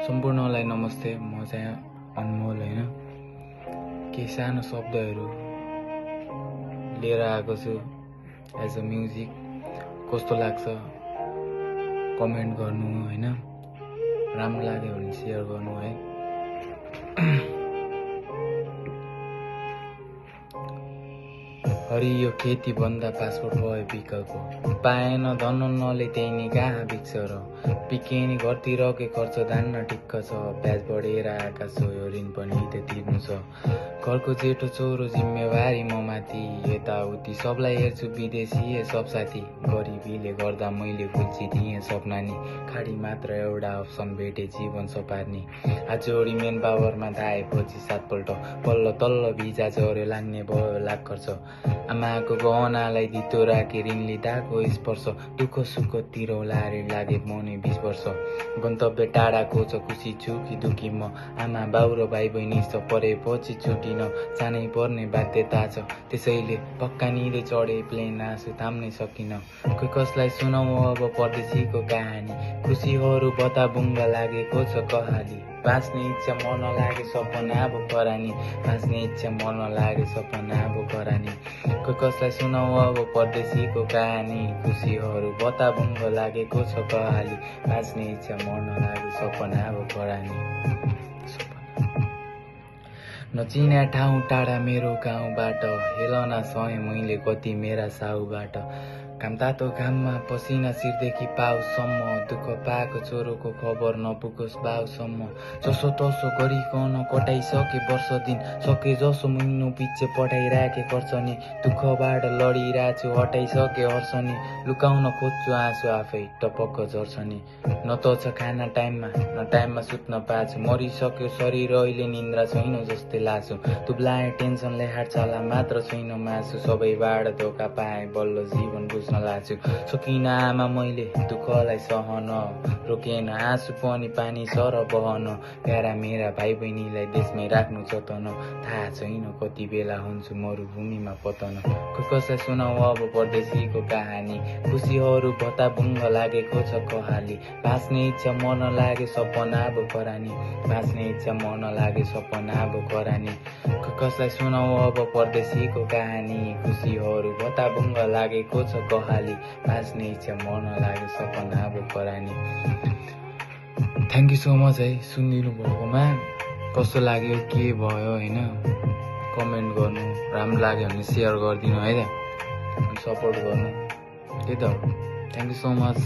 सम्पूर्णलाई नमस्ते। म चाहिँ अनमोल होइन, केही सानो शब्दहरू लिएर आएको छु एज अ म्युजिक। कस्तो लाग्छ कमेन्ट गर्नु होइन, राम्रो लाग्यो भने सेयर गर्नु है। हरियो खेती भन्दा पासपोर्ट भयो विकल्प, पाएन धन नले त्यही नि कहाँ बिक्छ र, पिकेनी घरतिरकै खर्च धान्न ठिक्क छ, ब्याज बढेर आएका छ यो ऋण पनि त तिर्नु छ, घरको जेठो छोरो जिम्मेवारी म माथि, यताउति सबलाई हेर्छु विदेशी सब साथी, गरिबीले गर्दा मैले गुल्छिदिएँ सपना नि, खाडी मात्र एउटा अप्सन भेटे जीवन सपार्ने, आज जोडी मेन पावरमा धाएपछि 7 पल्ट पल्ल तल्ल भिजा झर्यो लाग्ने भयो लाख खर्च, आमाको गहनालाई धितो राखे ऋण लिँदाको स्पर्श, दुःख सुख तिरौलारे लागे मनै 20 वर्ष, गन्तव्य टाढाको छ खुसी छु कि दुखी म, आमा बाउ र भाइ बहिनी छ परेपछि छुटिन जानै पर्ने बाध्यता छ, त्यसैले पक्का निरै चढे प्लेन आँसु थाम्नै सकिन, कोही कसलाई सुनाऊ अब परदेशीको कहानी, खुसीहरू बताबुङ्ग लागेको छ कहाली, बाँच्ने इच्छा मन लागे सपना अब करानी, बाँच्ने इच्छा मन लागे सपना अब करानी, कोही कसलाई सुनाऊ अब परदेशीको कहानी, खुसीहरू बताबुङ्ग लागेको छ कहाली, बाँच्ने इच्छा मन लागे सपना अब करानी। नचिन्या ठाउँ टाढा मेरो गाउँबाट, हेलना सहे मैले कति मेरा साहुबाट, घाम तातो घाममा पसिना सिरदेखि पाउसम्म, दुःख पाएको छोरोको खबर नपुगोस् बाउसम्म, जसो तसो गरिकन कटाइसके वर्ष दिन, सके जसो मुन्नु पिच्छे पठाइराखे खर्च नि, दुःखबाट लडिरहेछु हटाइसके हर्ष नि, लुकाउन खोज्छु आँसु आफै टपक्क झर्छ नि, न त छ खाना टाइममा न टाइममा सुत्न पाछु, मरिसक्यो शरीर अहिले निन्द्रा छैन जस्तै लाछु, तुब्लाए टेन्सनले हाटचाला मात्र छैन मासु, सबैबाट धोका पाएँ बल्ल जीवन बुझ्न लाछु, सकिन आमा मैले दुःखलाई सहन, रोकेन आँसु पनि पानी सर बहन, प्यारा मेरा भाइ बहिनीलाई देशमै राख्नु जतन, थाहा छैन कति बेला हुन्छु मरुभूमिमा पतन, कोही कसलाई सुनाऊ अब परदेशीको कहानी, खुसीहरू भताभुङ्ग लागेको छ कहाली, बाँच्ने इच्छा मन लागे सपना अब करानी, बाँच्ने इच्छा मन लागे सपना अब करानी, कोही कसलाई सुनाऊ अब परदेशीको कहानी, खुसीहरू भताभुङ्ग लागेको छ कहाली, बाँच्ने इच्छा मन लागे सपना अब करानी। थ्याङ्क यू सो मच है सुनिदिनु भएकोमा। कस्तो लाग्यो के भयो होइन, कमेन्ट गर्नु, राम्रो लाग्यो भने सेयर गरिदिनु है त, सपोर्ट गर्नु, त्यही त हो। Thank you so much.